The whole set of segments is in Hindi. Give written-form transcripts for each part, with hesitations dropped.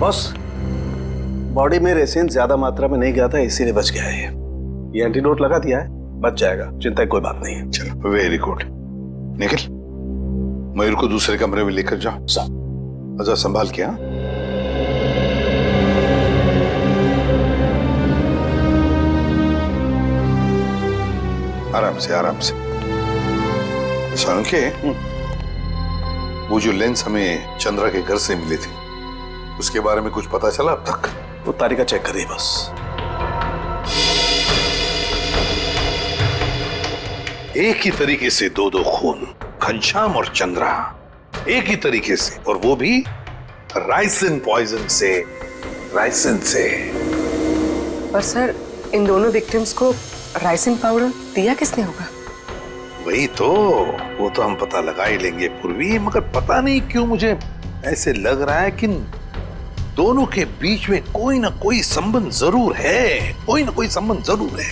बॉस, बॉडी में रेसिन ज्यादा मात्रा में नहीं गया था, इसीलिए बच गया है। ये एंटीडोट लगा दिया है, बच जाएगा, चिंता की कोई बात नहीं है। चलो, वेरी गुड। निखिल, मयूर को दूसरे कमरे में लेकर जाओ। अच्छा, संभाल के। हाँ, आराम से आराम से। के वो जो लेंस हमें चंद्रा के घर से मिले थे, उसके बारे में कुछ पता चला अब तक? वो तारिका चेक करिए बस। एक ही तरीके से दो खून, घनश्याम और चंद्रा, एक ही तरीके से, और वो भी राइसिन पॉइजन से। राइसिन से। पर सर, इन दोनों विक्टिम्स को राइसिन पाउडर दिया किसने होगा? वही तो, वो तो हम पता लगा ही लेंगे पूर्वी, मगर पता नहीं क्यों मुझे ऐसे लग रहा है कि दोनों के बीच में कोई ना कोई संबंध जरूर है, कोई ना कोई संबंध जरूर है।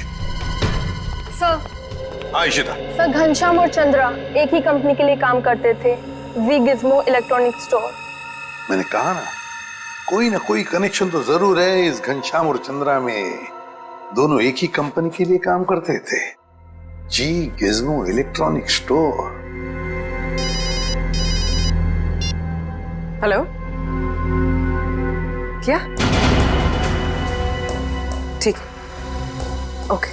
सर। हाँ इशिता। सर, घनश्याम और चंद्रा एक ही कंपनी के लिए काम करते थे, वी गिज़्मो इलेक्ट्रॉनिक स्टोर। मैंने कहा ना, कोई ना कोई कनेक्शन तो जरूर है इस घनश्याम और चंद्रा में। दोनों एक ही कंपनी के लिए काम करते थे, जी गिज़्मो इलेक्ट्रॉनिक स्टोर। हेलो, क्या? ठीक, ओके।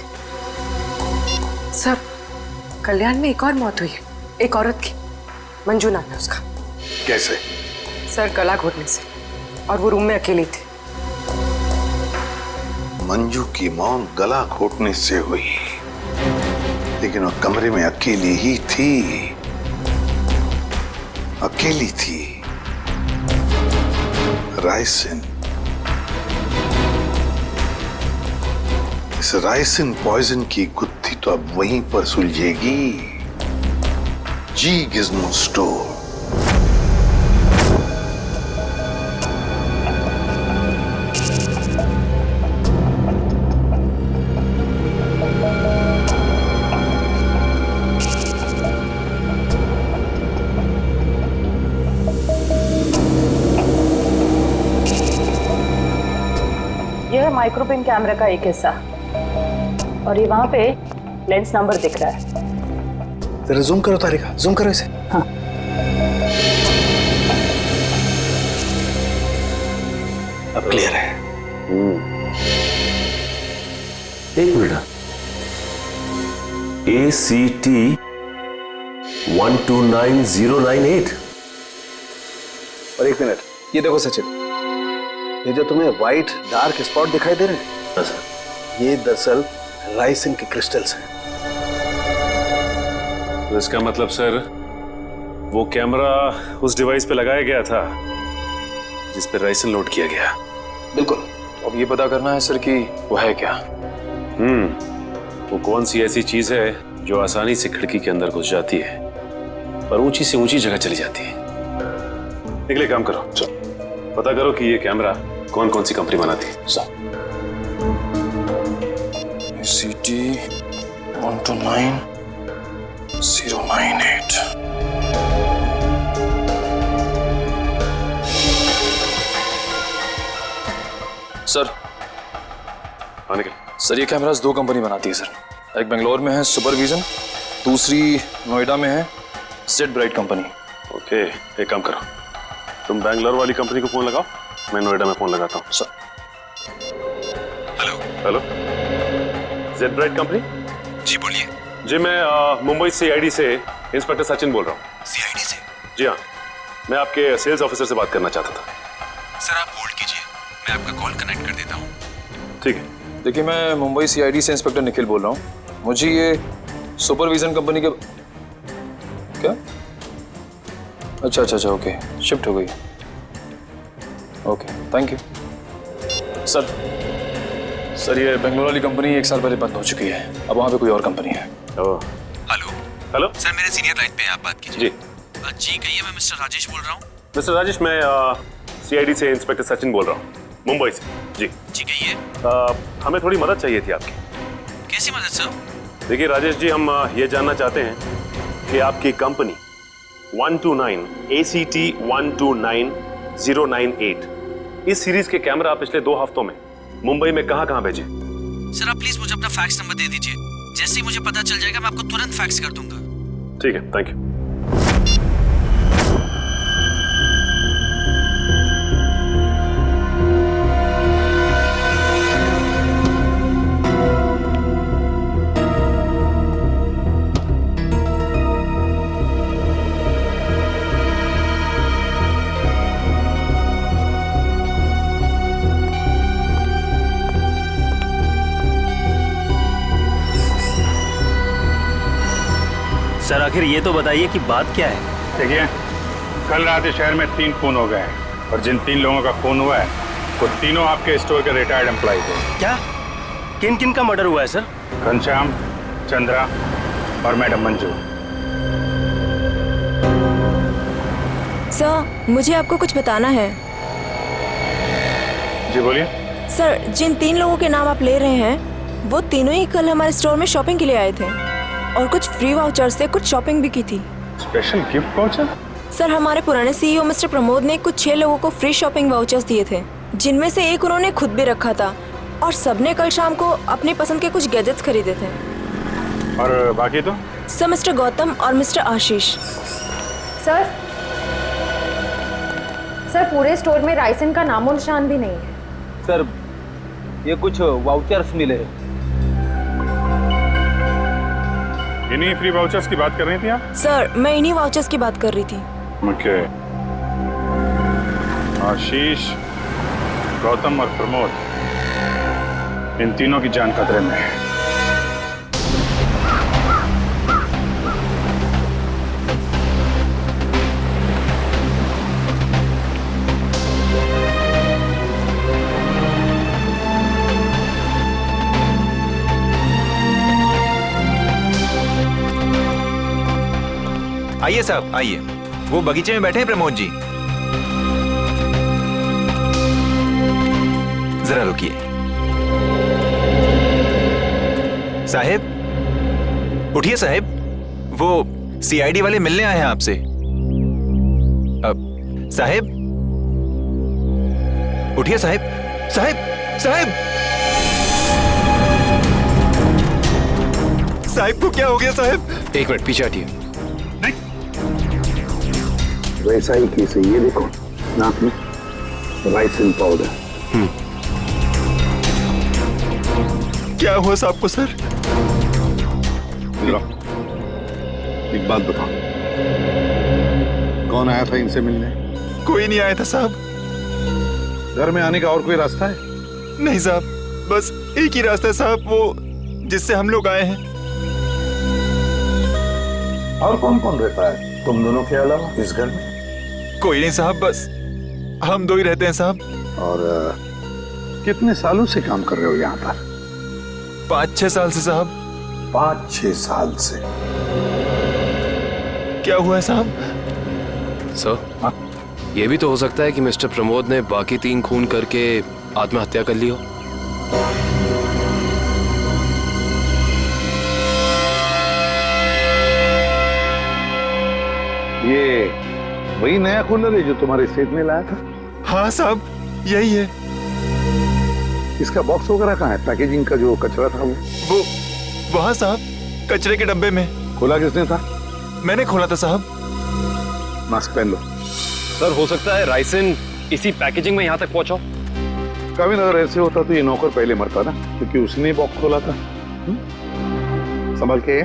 सर, कल्याण में एक और मौत हुई है, एक औरत की, मंजू नाम है उसका। कैसे? सर, गला घोटने से, और वो रूम में अकेली थी। मंजू की मौत गला घोटने से हुई, लेकिन वो कमरे में अकेली ही थी, अकेली थी। राइसिन, इस राइसिन पॉइजन की गुत्थी तो अब वहीं पर सुलझेगी, जी गिज़्मो स्टोर। यह माइक्रोपिन कैमरा का एक हिस्सा, और ये वहां पे लेंस नंबर दिख रहा है। जरा जूम करो तारिका, जूम करो इसे। हाँ। अब क्लियर है। एक मिनट, ACT 129098। और एक मिनट, ये देखो सचिन, ये जो तुम्हें व्हाइट डार्क स्पॉट दिखाई दे रहे हैं, ये दरअसल राइसिन के क्रिस्टल्स हैं। तो इसका मतलब सर, वो कैमरा उस डिवाइस पे लगाया गया था जिस पे राइसिन लोड किया गया। बिल्कुल। अब ये पता करना है सर कि वो है क्या। वो कौन सी ऐसी चीज है जो आसानी से खिड़की के अंदर घुस जाती है और ऊंची से ऊंची जगह चली जाती है। निकले, काम करो, पता करो कि ये कैमरा कौन कौन सी कंपनी बनाती है। ACT 129098। सर, हाँ निकल। सर, ये कैमरास दो कंपनी बनाती है सर। एक बेंगलोर में है सुपरविजन, दूसरी नोएडा में है जेड ब्राइट कंपनी। ओके, एक काम करो, तुम बैंगलोर वाली कंपनी को फोन लगाओ, मैं नोएडा में फोन लगाता हूँ। Sir. Hello hello, Z bright company? जी बोलिए। जी, मैं मुंबई CID से इंस्पेक्टर सचिन बोल रहा हूँ। CID से? जी हाँ, मैं आपके सेल्स ऑफिसर से बात करना चाहता था। सर आप होल्ड कीजिए, मैं आपका कॉल कनेक्ट कर देता हूँ। ठीक है। देखिए, मैं मुंबई CID से इंस्पेक्टर निखिल बोल रहा हूँ। मुझे ये सुपरविजन कंपनी के क्या? अच्छा, ओके, शिफ्ट हो गई। Okay, thank you. सर, ये बेंगलोर वाली कंपनी 1 साल पहले बंद हो चुकी है, अब वहाँ पे कोई और कंपनी है। ओह, हेलो हेलो। सर, मेरे सीनियर लाइन पे हैं, आप बात कीजिए। जी जी कहिए, मैं मिस्टर राजेश बोल रहा हूँ। मिस्टर राजेश, मैं CID से इंस्पेक्टर सचिन बोल रहा हूँ, मुंबई से। जी कहिए। हमें थोड़ी मदद चाहिए थी आपकी। कैसी मदद सर? देखिए राजेश जी, हम ये जानना चाहते हैं कि आपकी कंपनी 129 ACT 129098 इस सीरीज के कैमरा पिछले 2 हफ्तों में मुंबई में कहां भेजे? सर आप प्लीज मुझे अपना फैक्स नंबर दे दीजिए, जैसे ही मुझे पता चल जाएगा मैं आपको तुरंत फैक्स कर दूंगा। ठीक है, थैंक यू। सर आखिर ये तो बताइए कि बात क्या है? देखिए, कल रात इस शहर में 3 खून हो गए हैं और जिन 3 लोगों का खून हुआ है वो तीनों आपके स्टोर के रिटायर्ड एम्प्लॉय थे। क्या? किन किन का मर्डर हुआ है सर? घनश्याम, चंद्रा और मैडम मंजू। सर मुझे आपको कुछ बताना है। जी बोलिए। सर जिन 3 लोगों के नाम आप ले रहे हैं वो तीनों ही कल हमारे स्टोर में शॉपिंग के लिए आए थे और कुछ फ्री वाउचर से कुछ शॉपिंग भी की थी। Special gift voucher? सर हमारे पुराने सीईओ मिस्टर प्रमोद ने कुछ 6 लोगों को फ्री शॉपिंग वाउचर्स दिए थे, जिनमें से एक उन्होंने खुद भी रखा था और सबने कल शाम को अपनी पसंद के कुछ गैजेट्स खरीदे थे। और बाकी तो? सर मिस्टर गौतम और मिस्टर आशीष। सर पूरे स्टोर में राइसन का नामो निशान भी नहीं है। सर ये कुछ वाउचर्स मिले। इन्हीं फ्री वाउचर्स की बात कर रही थी आप? सर मैं इन्हीं वाउचर्स की बात कर रही थी। ओके। आशीष, गौतम और प्रमोद, इन तीनों की जान खतरे में है। आइए साहब आइए, वो बगीचे में बैठे हैं प्रमोद जी। जरा रुकिए। साहब उठिए साहब, वो सीआईडी वाले मिलने आए हैं आपसे। साहब उठिए साहब। साहब साहब साहब को क्या हो गया साहब? 1 मिनट पीछे हटिए। वैसा ही केस है, ये देखो नाक में राइसिन पाउडर। क्या हुआ साहब को सर? एक बात बताओ, कौन आया था इनसे मिलने? कोई नहीं आया था साहब। घर में आने का और कोई रास्ता है? नहीं साहब, बस एक ही रास्ता है साहब, वो जिससे हम लोग आए हैं। और कौन कौन रहता है तुम दोनों के अलावा इस घर में? कोई नहीं साहब, बस हम 2 ही रहते हैं साहब। और कितने सालों से काम कर रहे हो यहाँ पर? 5-6 साल से साहब। 5-6 साल से? क्या हुआ है साहब? सर ये भी तो हो सकता है कि मिस्टर प्रमोद ने बाकी 3 खून करके आत्महत्या कर ली हो। ये वही नया कूलर है जो तुम्हारे सेठ ने लाया था? हाँ साहब यही है। इसका बॉक्स वगैरह कहाँ है? पैकेजिंग का जो कचरा था वो वहाँ साहब, कचरे के डब्बे में। खोला किसने था? मैंने खोला था साहब। मास्क पहन लो। सर हो सकता है राइसिन इसी पैकेजिंग में यहाँ तक पहुंचा। कभी अगर ऐसे होता तो ये नौकर पहले मरता ना, क्योंकि उसने बॉक्स खोला था। संभल के।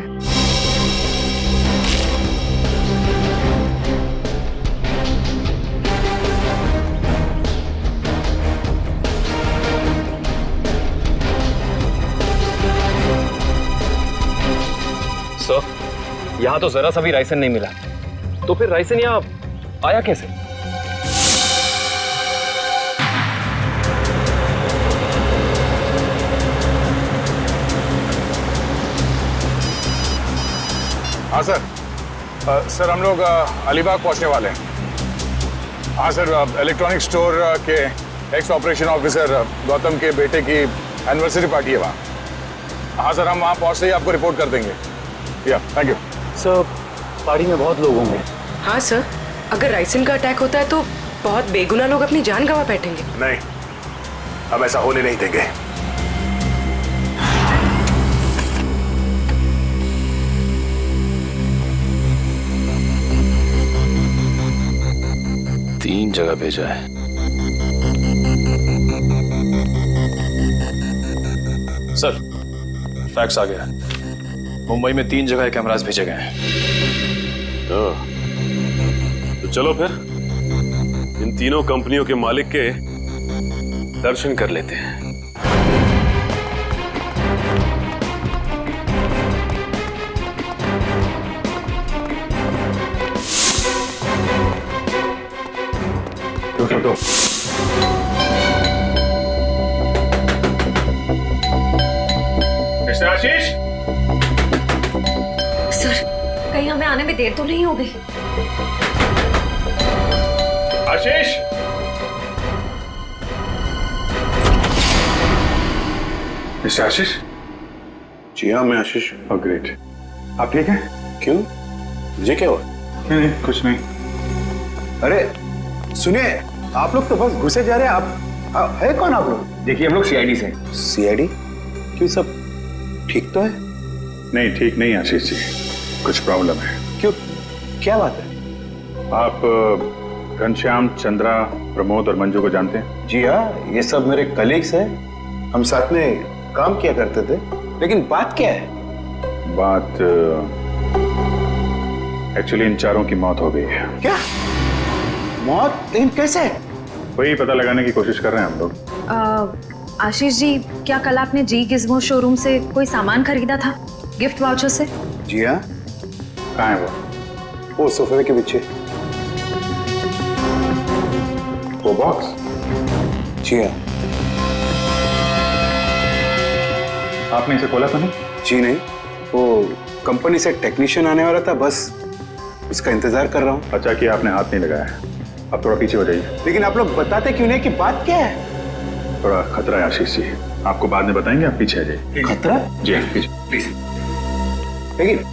सर यहाँ तो जरा सा भी राइसन नहीं मिला, तो फिर राइसन यहाँ आया कैसे? हाँ सर। सर हम लोग अलीबाग पहुंचने वाले हैं। हाँ सर, इलेक्ट्रॉनिक स्टोर के एक्स ऑपरेशन ऑफिसर गौतम के बेटे की एनिवर्सरी पार्टी है वहाँ। हाँ सर, हम वहाँ पहुँचते ही आपको रिपोर्ट कर देंगे। या थैंक यू। सर पार्टी में बहुत लोग होंगे। हाँ सर, अगर राइसन का अटैक होता है तो बहुत बेगुनाह लोग अपनी जान गंवा बैठेंगे। नहीं, हम ऐसा होने नहीं देंगे। तीन जगह भेजा है। सर, फैक्स आ गया है। मुंबई में 3 जगह कैमरास भेजे गए हैं। तो चलो फिर इन तीनों कंपनियों के मालिक के दर्शन कर लेते हैं। तो मिस्टर आशीष, सर, कहीं हमें आने में देर तो नहीं हो गई? आशीष, मिस्टर आशीष। जी हाँ, मैं आशीष। Oh great. आप ठीक हैं? क्यों, मुझे क्या हुआ? नहीं, कुछ नहीं। अरे सुनिए, आप लोग तो बस घुसे जा रहे हैं। आप है कौन आप लोग? देखिए, हम लोग सीआईडी से। सीआईडी? क्यों, सब ठीक तो है? नहीं, ठीक नहीं आशीष जी, कुछ प्रॉब्लम है। क्यों, क्या बात है? आप घनश्याम, चंद्रा, प्रमोद और मंजू को जानते हैं? जी हाँ, ये सब मेरे कलीग्स हैं। हम साथ में काम किया करते थे। लेकिन बात क्या है? बात एक्चुअली इन चारों की मौत हो गई है। क्या मौत? लेकिन कैसे? वही पता लगाने की कोशिश कर रहे हैं हम लोग। आशीष जी, क्या कल आपने जी गिज़्मो शोरूम से कोई सामान खरीदा था गिफ्ट वाउचर से? जी हाँ। कहाँ है वो सोफे के पीछे। वो बॉक्स? जी हाँ। आपने इसे खोला तो नहीं? जी नहीं, वो कंपनी से टेक्नीशियन आने वाला था, बस उसका इंतजार कर रहा हूँ। अच्छा कि आपने हाथ नहीं लगाया है। अब थोड़ा पीछे हो जाइए। लेकिन आप लोग बताते क्यों नहीं कि बात क्या है? थोड़ा खतरा है आशीष जी, आपको बाद में बताएंगे, आप पीछे आ जाइए। खतरा? जी हाँ, पीछे प्लीज। लेकिन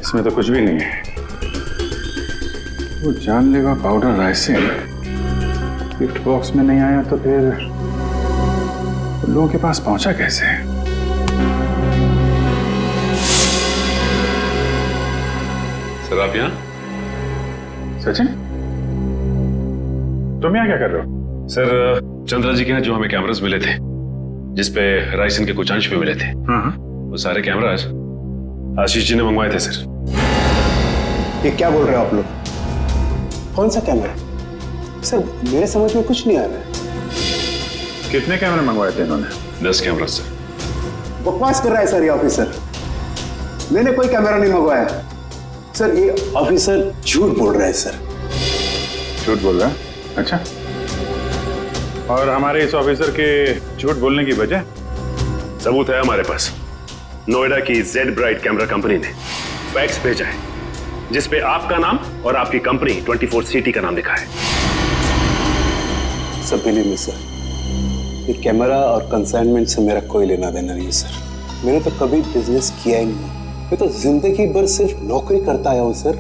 इसमें तो कुछ भी नहीं है। वो जानलेवा पाउडर राइसिन गिफ्ट बॉक्स में नहीं आया तो फिर लोगों के पास पहुंचा कैसे? सर, आप यहाँ? सचिन, तुम यहाँ क्या कर रहे हो? सर, चंद्रा जी के यहाँ जो हमें कैमरास मिले थे, जिसपे राइसन के कुछ अंश भी मिले थे, वो सारे कैमरास आशीष जी ने मंगवाए थे सर। ये क्या बोल रहे हो आप लोग? कौन सा कैमरा? सर, मेरे समझ में कुछ नहीं आ रहा है। कितने कैमरे मंगवाए थे इन्होंने? 10 कैमरा सर। बकवास कर रहा है सर ये ऑफिसर। मैंने कोई कैमरा नहीं मंगवाया सर। ये ऑफिसर झूठ बोल रहा है सर। झूठ बोल रहा है? अच्छा, और हमारे इस ऑफिसर के झूठ बोलने की वजह? सबूत है हमारे पास। नोएडा की जेड ब्राइट कैमरा कंपनी ने फैक्स भेजा है जिसपे आपका नाम और आपकी कंपनी 24 सिटी का नाम लिखा है। सब बिलीव मी सर, ये कैमरा और कंसाइनमेंट से मेरा कोई लेना देना नहीं सर। मैंने तो कभी बिजनेस किया ही नहीं। मैं तो जिंदगी भर सिर्फ नौकरी करता आया हूँ सर।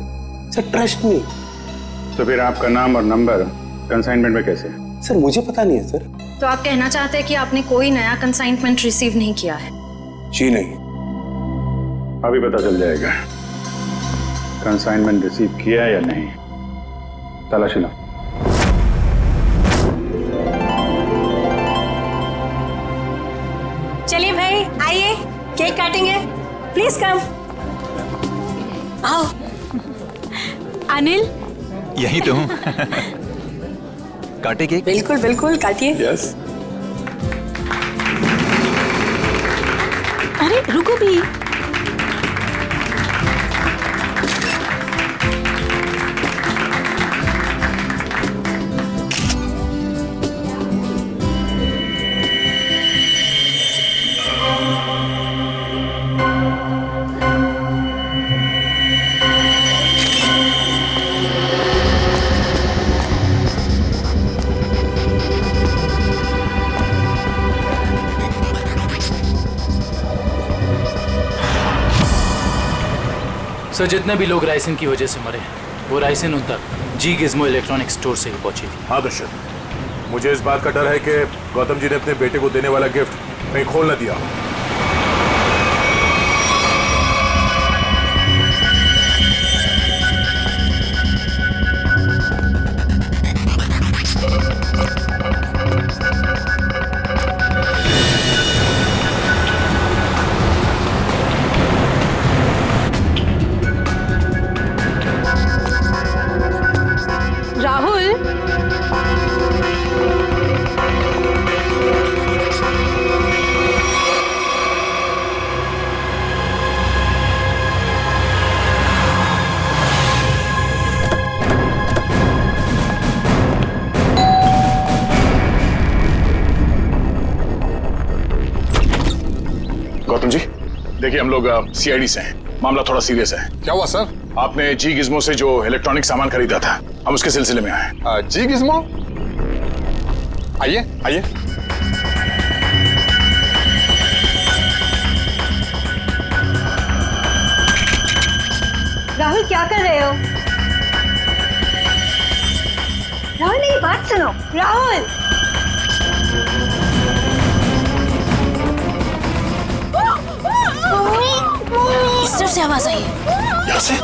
Sir, trust me. तो फिर आपका नाम और नंबर कंसाइनमेंट में कैसे? सर, मुझे पता नहीं है सर। तो आप कहना चाहते हैं कि आपने कोई नया कंसाइनमेंट रिसीव नहीं किया है? जी नहीं। अभी पता चल जाएगा कंसाइनमेंट रिसीव किया या नहीं। तलाशी लो। चलिए भाई आइए, केक काटेंगे। Please come. आओ। अनिल, यही तो हूँ। काटे केक? बिल्कुल बिल्कुल काटिए। यस। अरे रुको भी। सर, जितने भी लोग राइसिन की वजह से मरे वो राइसिन उन तक जी गिज़्मो इलेक्ट्रॉनिक स्टोर से ही पहुंची थी। हाँ दर्शन, मुझे इस बात का डर है कि गौतम जी ने अपने बेटे को देने वाला गिफ्ट कहीं खोल न दिया। राहुल, गौतम जी देखिए, हम लोग सीआईडी से हैं। मामला थोड़ा सीरियस है। क्या हुआ सर? आपने जी गिज़्मो से जो इलेक्ट्रॉनिक सामान खरीदा था, हम उसके सिलसिले में आए। जी गिज़्मो? आइए आइए। राहुल क्या कर रहे हो? राहुल मेरी बात सुनो। राहुल इस तरफ से आवाज आई है। यहाँ से?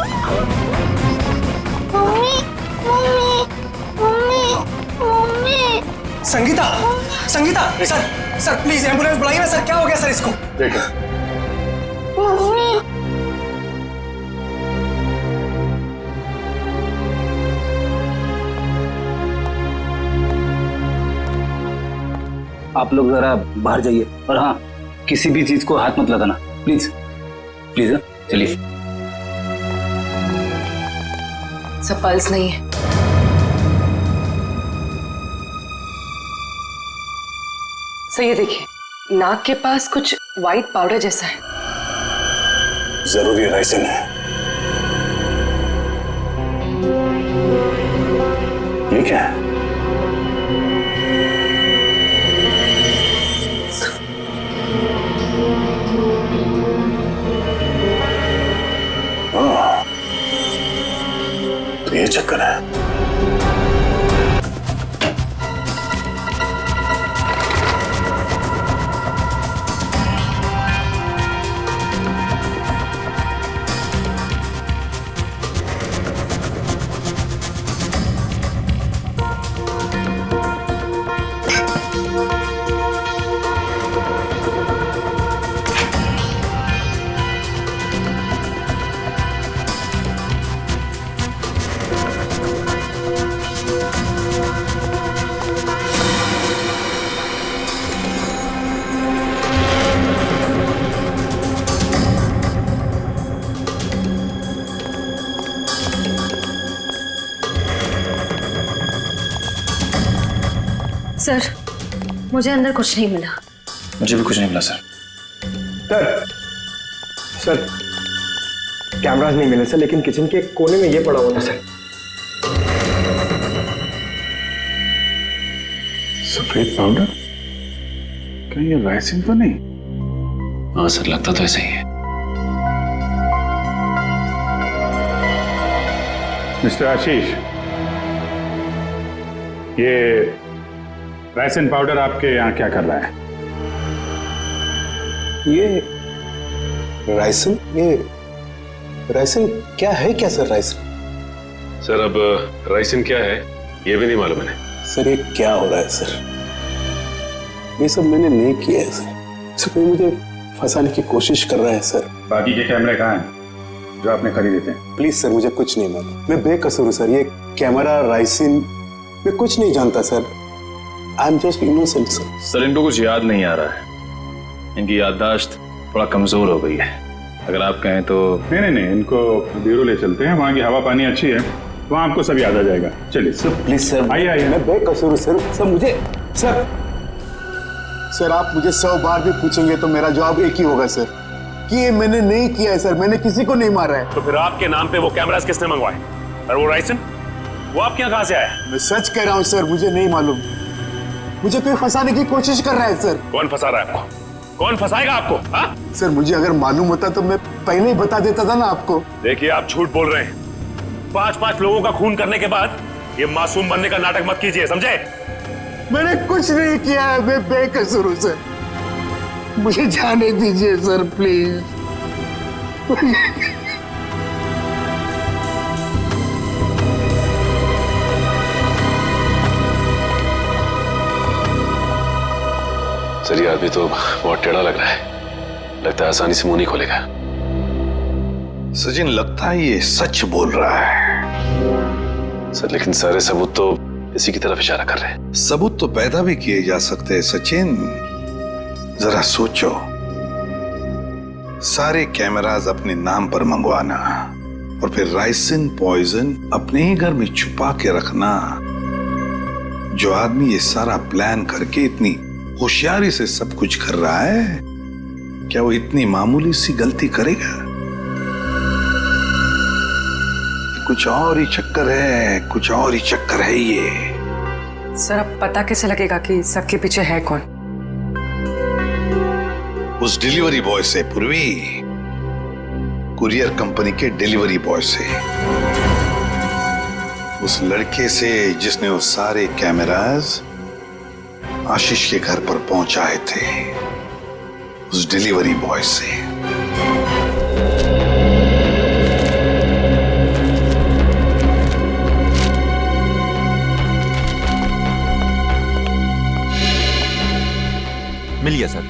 Sangeeta, Sangeeta, sir please ambulance बुलाइए ना सर। क्या हो गया सर इसको? देखो आप लोग जरा बाहर जाइए और हाँ, किसी भी चीज को हाथ मत लगाना प्लीज प्लीज। चलिए। सब पल्स नहीं है। सर ये देखिए, नाक के पास कुछ व्हाइट पाउडर जैसा है। जरूरी राइसिन है। ये क्या है? तो ये चक्कर है। सर मुझे अंदर कुछ नहीं मिला। मुझे भी कुछ नहीं मिला सर। सर कैमरास नहीं मिले सर, लेकिन किचन के कोने में ये पड़ा हुआ था सर। सफेद पाउडर? कहीं ये राइसिन तो नहीं? हाँ सर, लगता तो ऐसा ही है। मिस्टर आशीष, ये राइसिन पाउडर आपके यहाँ क्या कर रहा है? राइसन? ये राइसन क्या है क्या सर? राइसन सर, अब राइसन क्या है ये भी नहीं मालूम है। सर ये क्या हो रहा है सर? ये सब मैंने नहीं किया है सर। कोई मुझे फंसाने की कोशिश कर रहा है सर। बाकी के कैमरे कहाँ हैं जो आपने खरीदे थे? प्लीज सर, मुझे कुछ नहीं मालूम, मैं बेकसूर हूँ सर। ये कैमरा, राइसिन, मैं कुछ नहीं जानता sir. I am just innocent sir. Sir इनको कुछ याद नहीं आ रहा है, इनकी याददाश्त थोड़ा कमजोर हो गई है। अगर आप कहें तो नहीं, इनको ब्यूरो ले चलते हैं, वहाँ की हवा पानी अच्छी है, वहाँ आपको सब याद आ जाएगा। चलिए सर प्लीज सर, आइए। मैं बेकसूर हूँ सर। सर मुझे सर आप मुझे 100 बार भी पूछेंगे तो मेरा जवाब एक ही होगा सर, कि ये मैंने नहीं किया है सर। मैंने किसी को नहीं मारा है। तो फिर आपके नाम पे वो कैमरास किसने मंगवाए? और वो राइसन, वो आपके यहाँ कहाँ से आया? मैं सच कह रहा हूँ सर, मुझे नहीं मालूम। मुझे कोई फंसाने की कोशिश कर रहा है सर। कौन फंसा रहा है आपको? कौन फंसाएगा आपको? हाँ? सर मुझे अगर मालूम होता तो मैं पहले ही बता देता था ना आपको। देखिए, आप झूठ बोल रहे हैं। 5-5 लोगों का खून करने के बाद ये मासूम बनने का नाटक मत कीजिए, समझे? मैंने कुछ नहीं किया है, मैं बेकसूर हूं सर। मुझे जाने दीजिए सर प्लीज। सर ये आदमी तो बहुत टेढ़ा लग रहा है, लगता है आसानी से मुंह नहीं खोलेगा। सचिन, लगता है ये सच बोल रहा है। सर लेकिन सारे सबूत तो इसी की तरफ इशारा कर रहे हैं। सबूत तो पैदा भी किए जा सकते हैं सचिन। जरा सोचो, सारे कैमरास अपने नाम पर मंगवाना और फिर राइसिन पॉइजन अपने ही घर में छुपा के रखना। जो आदमी ये सारा प्लान करके इतनी होशियारी से सब कुछ कर रहा है, क्या वो इतनी मामूली सी गलती करेगा? कुछ और ही चक्कर है, कुछ और ही चक्कर है ये। सर अब पता कैसे लगेगा कि सबके पीछे है कौन? उस डिलीवरी बॉय से पूर्वी, कुरियर कंपनी के डिलीवरी बॉय से, उस लड़के से जिसने वो सारे कैमरास आशीष के घर पर पहुंचाए थे, उस डिलीवरी बॉय से। मिल गया सर।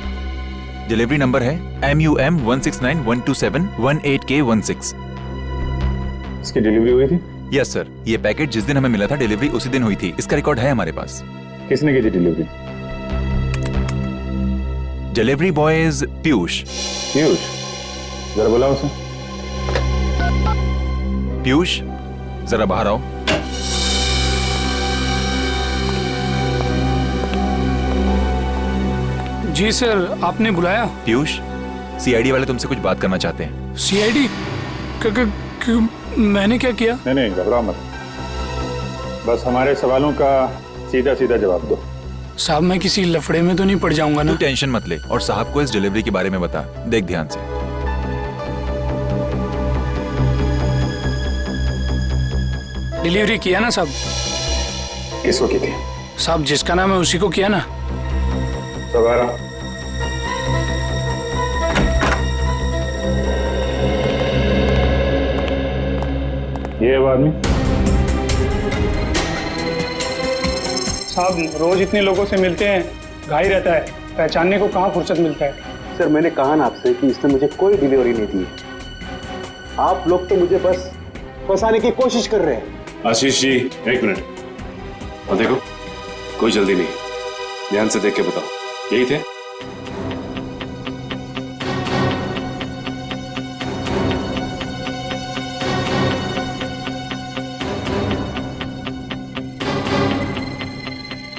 डिलीवरी नंबर है MUM 169127128K16। इसकी डिलीवरी हुई थी? यस सर, ये पैकेट जिस दिन हमें मिला था डिलीवरी उसी दिन हुई थी। इसका रिकॉर्ड है हमारे पास। किसने की थी delivery? Delivery boy is Piyush. Piyush, जरा बुलाओ उसे। पीयूष, जरा बाहर आओ। जी सर, आपने बुलाया? पीयूष, CID वाले तुमसे कुछ बात करना चाहते हैं। CID? मैंने क्या किया? नहीं, घबराओ मत, बस हमारे सवालों का सीधा सीधा जवाब दो। साहब मैं किसी लफड़े में तो नहीं पड़ जाऊंगा ना? तू टेंशन मत ले और साहब को इस डिलीवरी के बारे में बता। देख ध्यान से। डिलीवरी किया ना साहब? किसको की थी? साहब जिसका नाम है उसी को किया ना। सवारा ये वो आदमी? साहब रोज इतने लोगों से मिलते हैं, घाई रहता है, पहचानने को कहाँ फुर्सत मिलता है। सर मैंने कहा ना आपसे कि इसने मुझे कोई डिलीवरी नहीं दी। आप लोग तो मुझे बस फंसाने की कोशिश कर रहे हैं। आशीष जी, एक मिनट और देखो, कोई जल्दी नहीं, ध्यान से देख के बताओ, यही थे?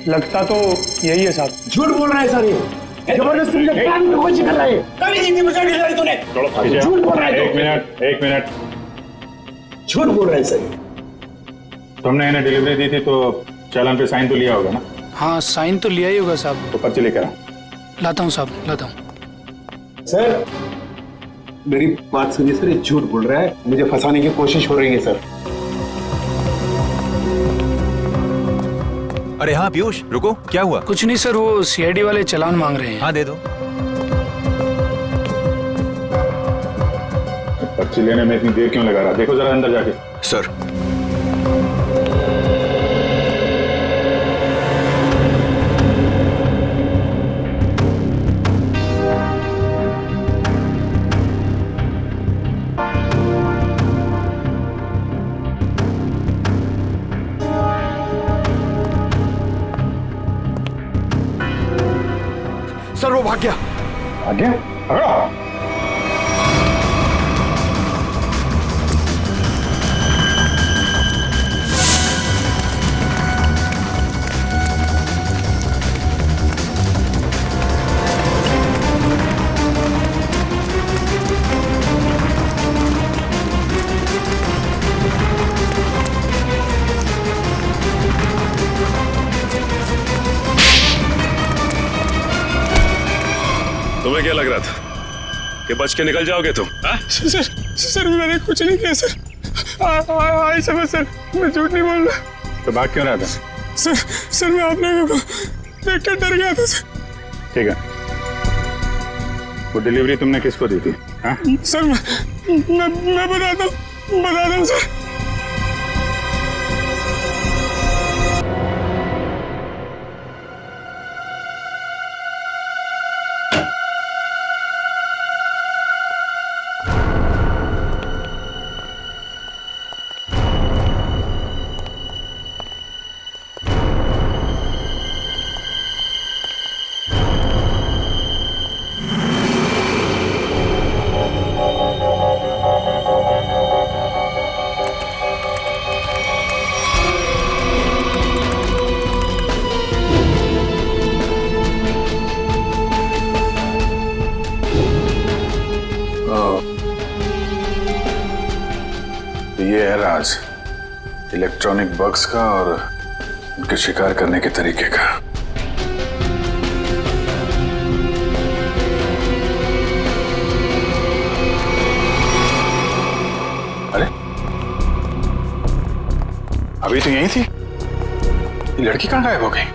लगता तो यही है साहब। झूठ बोल रहा है सर, ये जबरदस्ती मुझे प्लान की कोशिश कर रहा है। कभी नहीं दी मुझे डिलीवरी तूने। झूठ बोल रहा है। एक मिनट, झूठ बोल रहा है सर। तुमने इन्हें डिलीवरी दी थी तो चालान पे साइन तो लिया होगा ना? हाँ साइन तो लिया ही होगा साहब। तो पर्ची लेकर आ। लाता हूँ साहब, लाता हूँ। सर मेरी बात सुनिए सर, ये झूठ बोल रहा है, मुझे फंसाने की कोशिश हो रही है सर। अरे हाँ पीयूष, रुको, क्या हुआ? कुछ नहीं सर, वो CID वाले चालान मांग रहे हैं। हाँ दे दो। चिल्लाने में इतनी देर क्यों लगा रहा? देखो जरा अंदर जाके। सर सर वो भाग गया। भाग गया? पकड़ो। तुम्हें क्या लग रहा था कि बच के निकल जाओगे तुम? सर मैंने कुछ नहीं किया सर। आई समझ सर, मैं झूठ नहीं बोल रहा। तो भाग क्यों रहा था? सर मैं आप लोगों को देख कर डर गया था सर। ठीक है, वो डिलीवरी तुमने किसको दी थी? हाँ? सर मैं बताता हूँ सर। ये है राज इलेक्ट्रॉनिक बग्स का और उनके शिकार करने के तरीके का। अरे अभी तो यहीं थी, ये लड़की कहां गायब हो गई?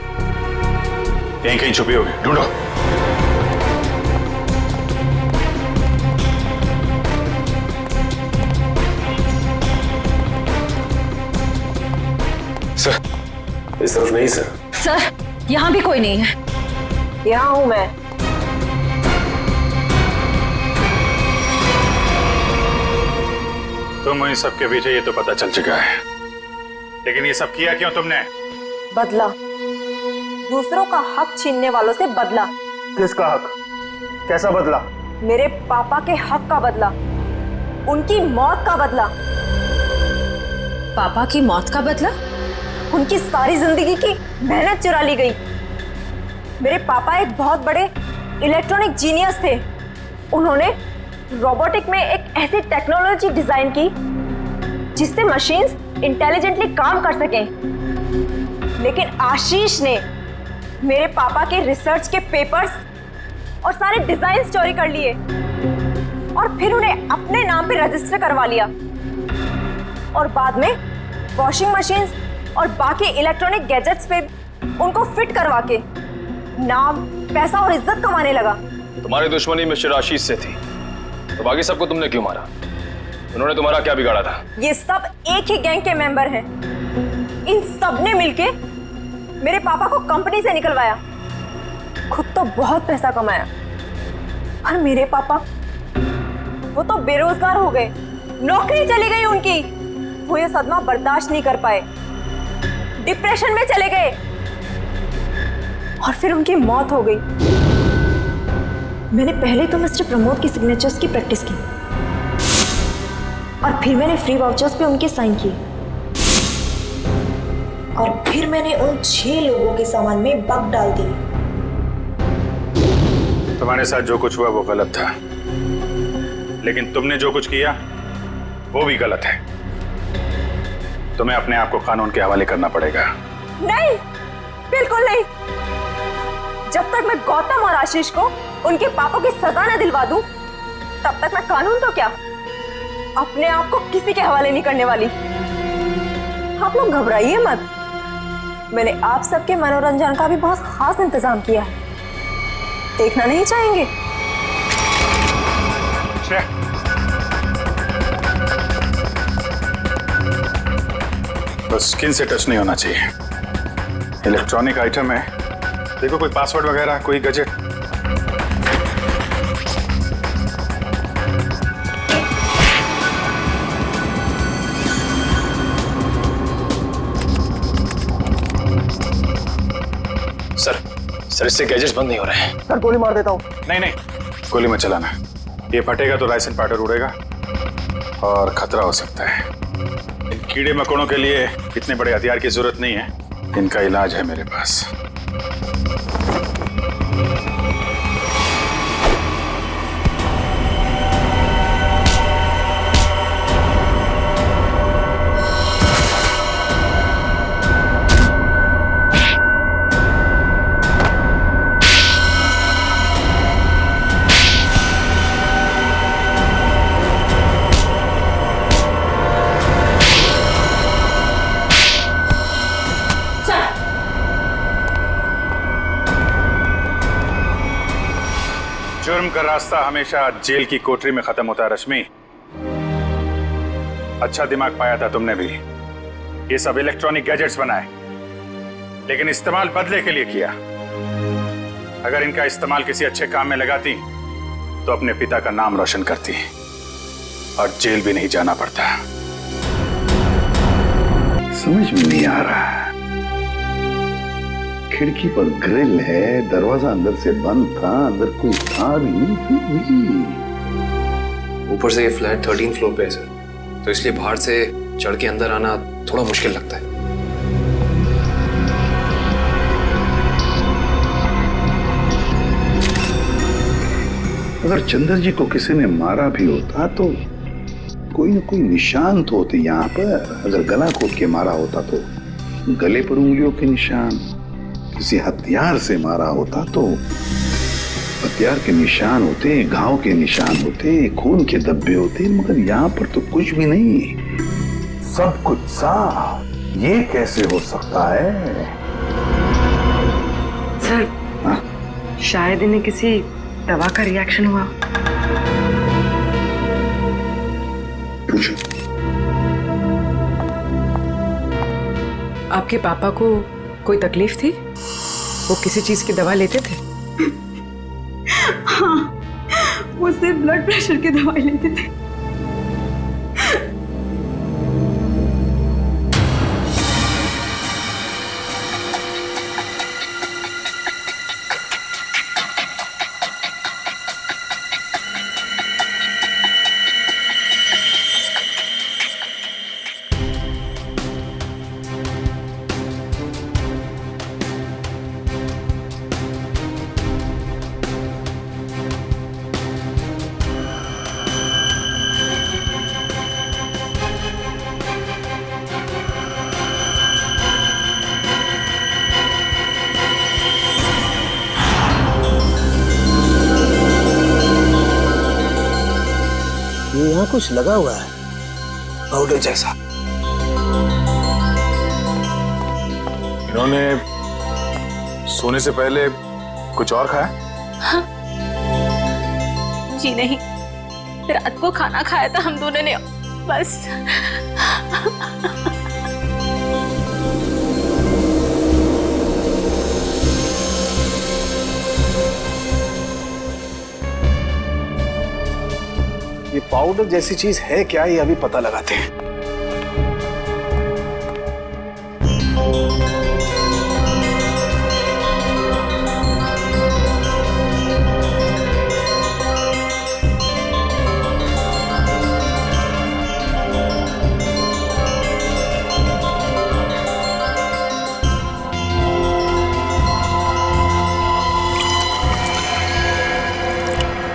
यहीं कहीं छुपी होगी, ढूंढो। सर इस तरफ नहीं सर। सर यहाँ भी कोई नहीं है। यहाँ हूं मैं। तुम इन सब के पीछे, ये तो पता चल चुका है, लेकिन ये सब किया क्यों तुमने? बदला, दूसरों का हक छीनने वालों से बदला। किसका हक? कैसा बदला? मेरे पापा के हक का बदला, उनकी मौत का बदला। पापा की मौत का बदला? उनकी सारी जिंदगी की मेहनत चुरा ली गई। मेरे पापा एक बहुत बड़े इलेक्ट्रॉनिक जीनियस थे। उन्होंने रोबोटिक में एक ऐसी टेक्नोलॉजी डिजाइन की जिससे मशीन्स इंटेलिजेंटली काम कर सकें। लेकिन आशीष ने मेरे पापा के रिसर्च के पेपर्स और सारे डिजाइन चोरी कर लिए और फिर उन्हें अपने नाम पे रजिस्टर करवा लिया और बाद में वॉशिंग मशीन्स और बाकी इलेक्ट्रॉनिक गैजेट्स पे उनको फिट करवा के नाम, पैसा और इज्जत कमाने लगा। तुम्हारी दुश्मनी मिस्टर आशीष से थी, तो बाकी सबको तुमने क्यों मारा? उन्होंने तुम्हारा क्या बिगाड़ा था? ये सब एक ही गैंग के मेंबर हैं। इन सब ने मिलके मेरे पापा को कंपनी से निकलवाया। खुद तो बहुत पैसा कमाया, पर मेरे पापा वो तो बेरोजगार हो गए, नौकरी चली गई उनकी। वो ये सदमा बर्दाश्त नहीं कर पाए, डिप्रेशन में चले गए और फिर उनकी मौत हो गई। मैंने पहले तो मिस्टर प्रमोद की सिग्नेचर्स की प्रैक्टिस की और फिर मैंने फ्री वाउचर्स पे उनके साइन किए और फिर मैंने उन 6 लोगों के सामान में बग डाल दिए। तुम्हारे साथ जो कुछ हुआ वो गलत था, लेकिन तुमने जो कुछ किया वो भी गलत है। तुम्हें अपने आप को कानून के हवाले करना पड़ेगा। नहीं, बिल्कुल नहीं। जब तक मैं गौतम और आशीष को उनके पापों की सजा न दिलवा दूं, तब तक मैं कानून तो क्या, अपने आप को किसी के हवाले नहीं करने वाली। आप लोग घबराइए मत, मैंने आप सबके मनोरंजन का भी बहुत खास इंतजाम किया है। देखना नहीं चाहेंगे? बस स्किन से टच नहीं होना चाहिए। इलेक्ट्रॉनिक आइटम है, देखो कोई पासवर्ड वगैरह, कोई गैजेट। सर इससे गैजेट्स बंद नहीं हो रहे हैं। सर गोली मार देता हूँ। नहीं नहीं, गोली मत चलाना, ये फटेगा तो राइसन पाउडर उड़ेगा और खतरा हो सकता है। इन कीड़े मकोड़ों के लिए इतने बड़े हथियार की जरूरत नहीं है, इनका इलाज है मेरे पास। जुर्म का रास्ता हमेशा जेल की कोठरी में खत्म होता है रश्मि। अच्छा दिमाग पाया था तुमने भी। ये सब इलेक्ट्रॉनिक गैजेट्स बनाए, लेकिन इस्तेमाल बदले के लिए किया। अगर इनका इस्तेमाल किसी अच्छे काम में लगाती तो अपने पिता का नाम रोशन करती और जेल भी नहीं जाना पड़ता। समझ में नहीं आ रहा। खिड़की पर ग्रिल है, दरवाजा अंदर से बंद था, अंदर कोई था नहीं, फिर भी। ऊपर से ये फ्लैट 13 फ्लोर पे है सर, तो इसलिए बाहर से चढ़ के अंदर आना थोड़ा मुश्किल लगता है। अगर चंद्र जी को किसी ने मारा भी होता तो कोई न कोई निशान तो होते यहाँ पर। अगर गला खोद के मारा होता तो गले पर उंगलियों के निशान, किसी हथियार से मारा होता तो हथियार के निशान होते, घाव के निशान होते, खून के धब्बे होते, मगर यहाँ पर तो कुछ भी नहीं, सब कुछ साफ। ये कैसे हो सकता है? सर, शायद इन्हें किसी दवा का रिएक्शन हुआ। पूछो। आपके पापा को कोई तकलीफ थी? वो किसी चीज की दवा लेते थे? हाँ, वो सिर्फ ब्लड प्रेशर की दवाई लेते थे। यहाँ कुछ लगा हुआ है पाउडर जैसा। इन्होंने सोने से पहले कुछ और खाया? हाँ। जी नहीं, रात को खाना खाया था हम दोनों ने, बस। ये पाउडर जैसी चीज है क्या, ये अभी पता लगाते हैं।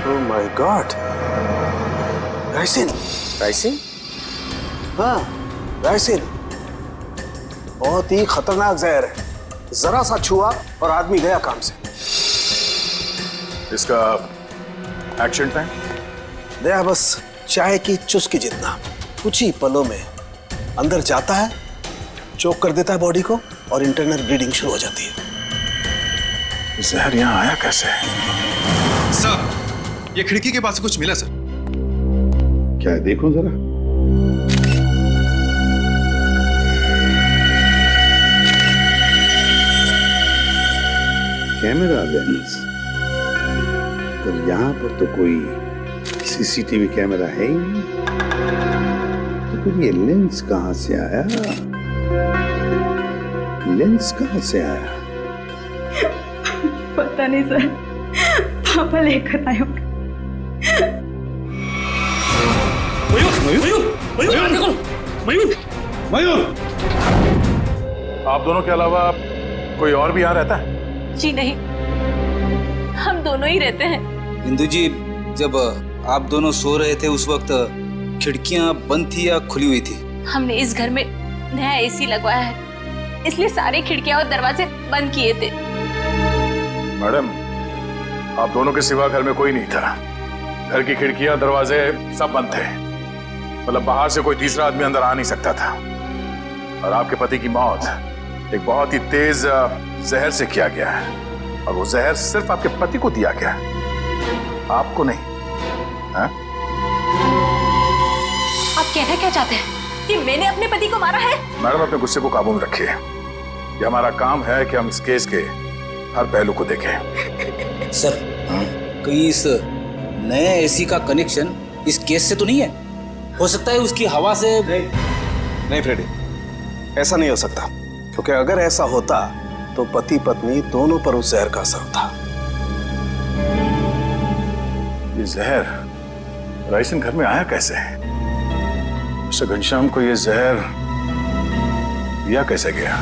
Oh my God! Ricin. Ricin? हाँ, राइसिन बहुत ही खतरनाक जहर है। जरा सा छुआ और आदमी गया काम से। इसका एक्शन टाइम दया बस चाय की चुस्की जितना, कुछ ही पलों में अंदर जाता है, चोक कर देता है बॉडी को और इंटरनल ब्लीडिंग शुरू हो जाती है। जहर यहाँ आया कैसे? सर, ये खिड़की के पास से कुछ मिला सर। क्या है, देखो जरा। कैमरा लेंस, पर यहाँ पर तो कोई सीसीटीवी कैमरा है ही नहीं, तो फिर ये लेंस कहाँ से आया? लेंस कहाँ से आया? पता नहीं सर, पापा लेकर आए होंगे। मयूर, आप दोनों के अलावा कोई और भी यहाँ रहता है? जी नहीं, हम दोनों ही रहते हैं। इंदु जी, जब आप दोनों सो रहे थे उस वक्त खिड़कियां बंद थी या खुली हुई थी? हमने इस घर में नया एसी लगवाया है, इसलिए सारी खिड़कियां और दरवाजे बंद किए थे। मैडम, आप दोनों के सिवा घर में कोई नहीं था। घर की खिड़कियां दरवाजे सब बंद थे, मतलब बाहर से कोई तीसरा आदमी अंदर आ नहीं सकता था। और आपके पति की मौत एक बहुत ही तेज जहर से किया गया है, और वो जहर सिर्फ आपके पति को दिया गया है, आपको नहीं। हा? आप कहना क्या चाहते हैं कि मैंने अपने पति को मारा है? मैडम, अपने गुस्से को काबू में रखिए। ये हमारा काम है कि हम इस केस के हर पहलू को देखें। सर, कहीं इस नए एसी का कनेक्शन इस केस से तो नहीं है? हो सकता है उसकी हवा से। नहीं फ्रेडी, ऐसा नहीं हो सकता, क्योंकि अगर ऐसा होता तो पति पत्नी दोनों पर उस जहर का असर था। ये जहर राइसन घर में आया कैसे? मिस्टर घनश्याम को ये जहर दिया कैसे गया?